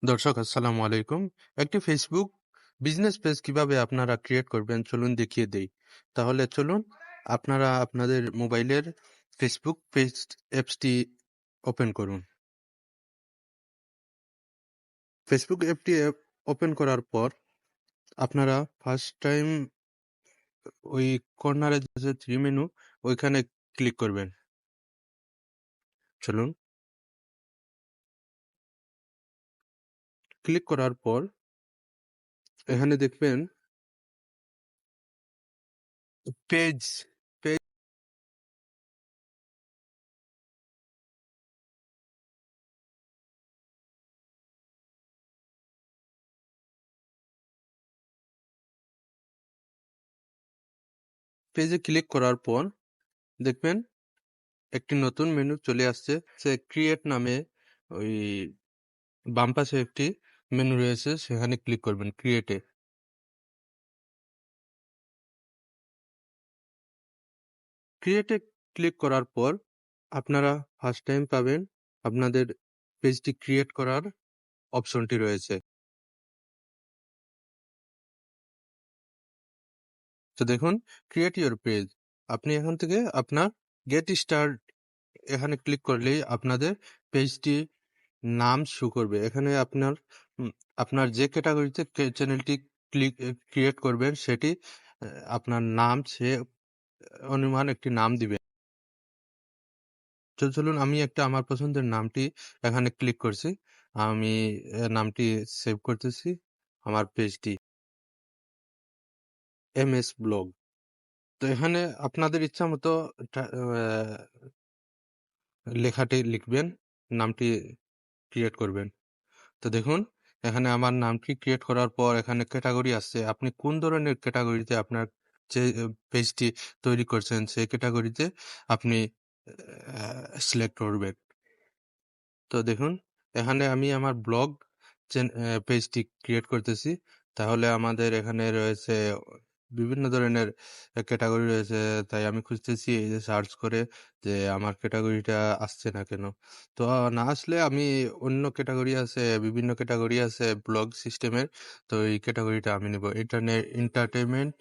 দর্শক আসসালামু আলাইকুম। একটি ফেসবুক বিজনেস পেজ কিভাবে আপনারা ক্রিয়েট করবেন চলুন দেখিয়ে দেই। তাহলে চলুন আপনারা আপনাদের মোবাইলের ফেসবুক পেজ অ্যাপসটি ওপেন করুন। ফেসবুক অ্যাপটি ওপেন করার পর আপনারা ফার্স্ট টাইম ওই কর্নারে যে থ্রি মেনু ওইখানে ক্লিক করবেন। চলুন ক্লিক করার পর এখানে দেখবেন পেজ পেজে ক্লিক করার পর দেখবেন একটি নতুন মেনু চলে আসছে। সে ক্রিয়েট নামে ওই বাম পাশে একটি মেনু রয়েছে, সেখানে ক্লিক করবেন ক্রিয়েটে। ক্রিয়েটে ক্লিক করার পর আপনারা ফার্স্ট টাইম পাবেন আপনাদের পেজটি ক্রিয়েট করার অপশনটি রয়েছে। তো দেখুন ক্রিয়েট ইউর পেজ, আপনি এখান থেকে আপনার গেট স্টার্ট এখানে ক্লিক করলেই আপনাদের পেজটি নাম শো করবে। এখানে আপনার যে ক্যাটাগরিতে চ্যানেলটি ক্রিয়েট করবেন সেটি আপনার নাম সে অনুমান একটি নাম দিবে। তো চলুন আমি একটা আমার পছন্দের নামটি এখানে ক্লিক করছি। আমি নামটি সেভ করতেছি আমার পেজটি এমএস ব্লগ। তো এখানে আপনাদের ইচ্ছা মতো লেখাটি লিখবেন, নামটি ক্রিয়েট করবেন। তো দেখুন এখানে আমার নামটি ক্রিয়েট করার পর এখানে ক্যাটাগরি আসছে। আপনি কোন ধরনের ক্যাটাগরিতে আপনার যে পেজটি তৈরি করছেন সেই ক্যাটাগরিতে আপনি সিলেক্ট করবেন। তো দেখুন এখানে আমি আমার ব্লগ পেজটি ক্রিয়েট করতেছি। তাহলে আমাদের এখানে রয়েছে বিভিন্ন ধরনের ক্যাটাগরি রয়েছে, তাই আমি খুঁজতেছি এই যে সার্চ করে যে আমার ক্যাটাগরিটা আসছে না কেন। তো না আসলে আমি অন্য ক্যাটাগরি আছে, বিভিন্ন ক্যাটাগরি আছে ব্লগ সিস্টেমের। তো এই ক্যাটাগরিটা আমি নেব এন্টারটেনমেন্ট,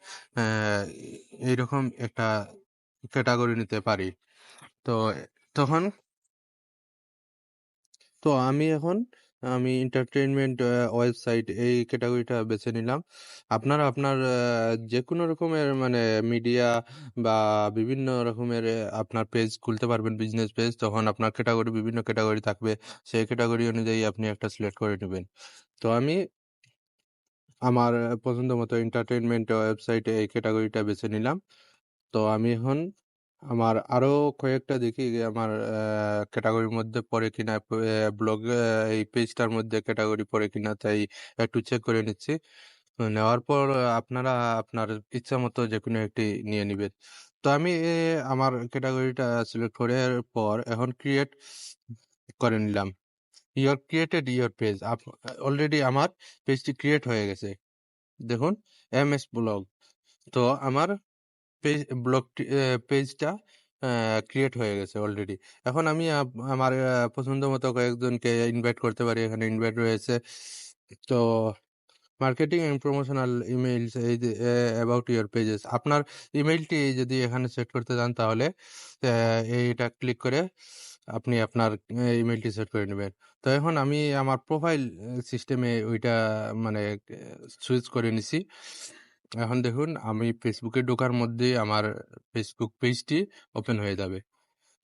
এইরকম একটা ক্যাটাগরি নিতে পারি। তো তখন তো আমি এন্টারটেইনমেন্ট ওয়েবসাইট এই ক্যাটাগরিটা বেছে নিলাম। আপনারা আপনার যে কোনো রকমের মানে মিডিয়া বা বিভিন্ন রকমের আপনার পেজ খুলতে পারবেন, বিজনেস পেজ। তখন আপনার ক্যাটাগরি বিভিন্ন ক্যাটাগরি থাকবে, সেই ক্যাটাগরি অনুযায়ী আপনি একটা সিলেক্ট করে নেবেন। তো আমি আমার পছন্দ মতো এন্টারটেইনমেন্ট ওয়েবসাইটে এই ক্যাটাগরিটা বেছে নিলাম। তো আমি এখন আমার আরো কয়েকটা দেখি যে আমার ক্যাটাগরির মধ্যে পড়ে কিনা, ব্লগ এই পেজটার মধ্যে ক্যাটাগরি পড়ে কিনা, তাই একটু চেক করে নিচ্ছি। তো নেওয়ার পর আপনারা আপনার ইচ্ছা মতো যে কোনো একটি নিয়ে নিবেন। তো আমি আমার ক্যাটাগরিটা সিলেক্ট করার পর এখন ক্রিয়েট করে নিলাম। Your created your page, already আমার পেজটি ক্রিয়েট হয়ে গেছে। দেখুন এমএস ব্লগ। তো আমার ব্লগটি পেজটা ক্রিয়েট হয়ে গেছে অলরেডি। এখন আমি আমার পছন্দ মতো কয়েকজনকে ইনভাইট করতে পারি, এখানে ইনভাইট রয়েছে। তো মার্কেটিং এন্ড প্রমোশনাল ইমেইলস, এই যে অ্যাবাউট ইউর পেজেস, আপনার ইমেইলটি যদি এখানে সেট করতে চান তাহলে এইটা ক্লিক করে আপনি আপনার ইমেইলটি সেট করে নেবেন। তো এখন আমি আমার প্রোফাইল সিস্টেমে ওইটা মানে সুইচ করে নিছি। এখন দেখুন আমি ফেসবুকে ঢোকার মধ্যে আমার ফেসবুক পেজটি ওপেন হয়ে যাবে।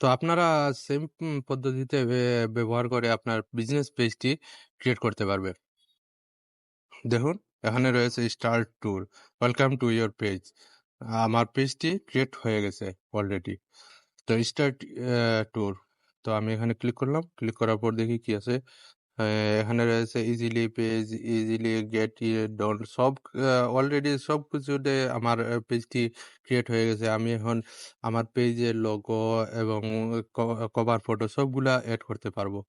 তো আপনারা সেম পদ্ধতিতে ব্যবহার করে আপনার বিজনেস পেজটি ক্রিয়েট করতে পারবে। দেখুন এখানে রয়েছে start tour, welcome to your page. আমার পেজটি ক্রিয়েট হয়ে গেছে অলরেডি। তো স্টার্ট ট্যুর, তো আমি এখানে ক্লিক করলাম। ক্লিক করার পর দেখি কি আছে। এখানে রয়েছে ইজিলি পেজ, ইজিলি গেট ডন, সব অলরেডি সব কিছুতে আমার পেজটি ক্রিয়েট হয়ে গেছে। আমি এখন আমার পেজের লোগো এবং কভার ফটো সবগুলা অ্যাড করতে পারবো।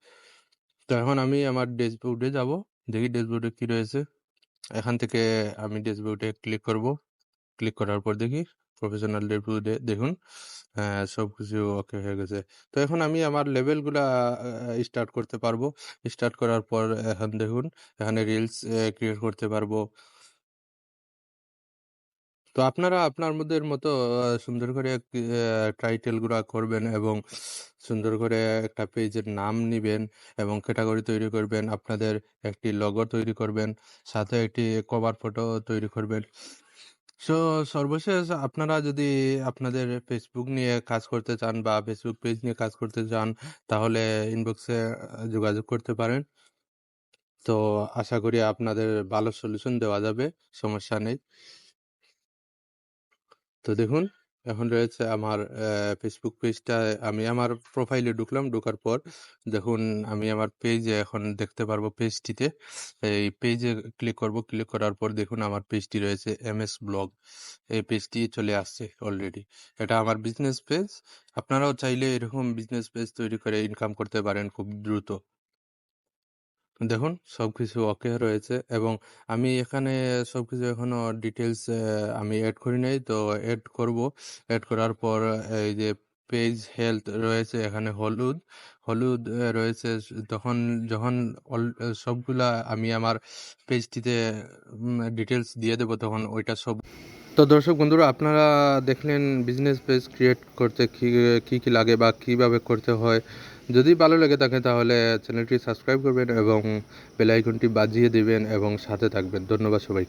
তো এখন আমি আমার ড্যাশবোর্ডে যাব, দেখি ড্যাশবোর্ডে কি রয়েছে। এখান থেকে আমি ড্যাশবোর্ডে ক্লিক করব। ক্লিক করার পর দেখি প্রফেশনাল ড্যাশবোর্ডে দেখুন হ্যাঁ, সবকিছু ওকে হয়ে গেছে। তো এখন আমি আমার লেভেলগুলা স্টার্ট করতে পারবো। স্টার্ট করার পর এখন দেখুন এখানে রিলস ক্রিয়েট করতে পারবো। তো আপনারা আপনার মধ্যের মতো সুন্দর করে টাইটেল গুলা করবেন এবং সুন্দর করে একটা পেজের নাম নিবেন এবং ক্যাটাগরি তৈরি করবেন। আপনাদের একটি লোগো তৈরি করবেন। সাথে একটি কভার ফটো তৈরি করবেন। সো সর্বশেষ আপনারা যদি আপনাদের Facebook নিয়ে কাজ করতে চান বা Facebook পেজ নিয়ে কাজ করতে চান, তাহলে ইনবক্সে যোগাযোগ করতে পারেন। তো আশা করি আপনাদের ভালো সলিউশন দেওয়া যাবে। সমস্যা নেই। তো দেখুন, এখন রয়েছে আমার Facebook পেজটায় আমি আমার প্রোফাইলে ঢুকলাম। ঢোকার পর দেখুন আমি আমার পেজে এখন দেখতে পারবো পেজটিতে। এই পেজে ক্লিক করব। ক্লিক করার পর দেখুন আমার পেজটি রয়েছে এমএস ব্লগ। এই পেজটি চলে আসছে অলরেডি। এটা আমার বিজনেস পেজ। আপনারাও চাইলে এরকম বিজনেস পেজ তৈরি করে ইনকাম করতে পারেন খুব দ্রুত। দেখুন সবকিছু ওকে রয়েছে এবং আমি এখানে সবকিছু এখনো ডিটেলস আমি এড করি নাই। তো এড করব। এড করার পর এই যে পেজ হেলথ রয়েছে এখানে হলুদ, হলুদ রয়েছে তখন যখন সবগুলা আমি আমার পেজটিতে ডিটেলস দিয়ে দেব তখন ওইটা সব। তো দর্শক বন্ধুরা আপনারা দেখলেন বিজনেস পেজ ক্রিয়েট করতে কি লাগে বা কিভাবে করতে হয়। যদি ভালো লেগে থাকে তাহলে চ্যানেলটি সাবস্ক্রাইব করবেন এবং বেল আইকনটি বাজিয়ে দিবেন এবং সাথে থাকবেন। ধন্যবাদ সবাইকে।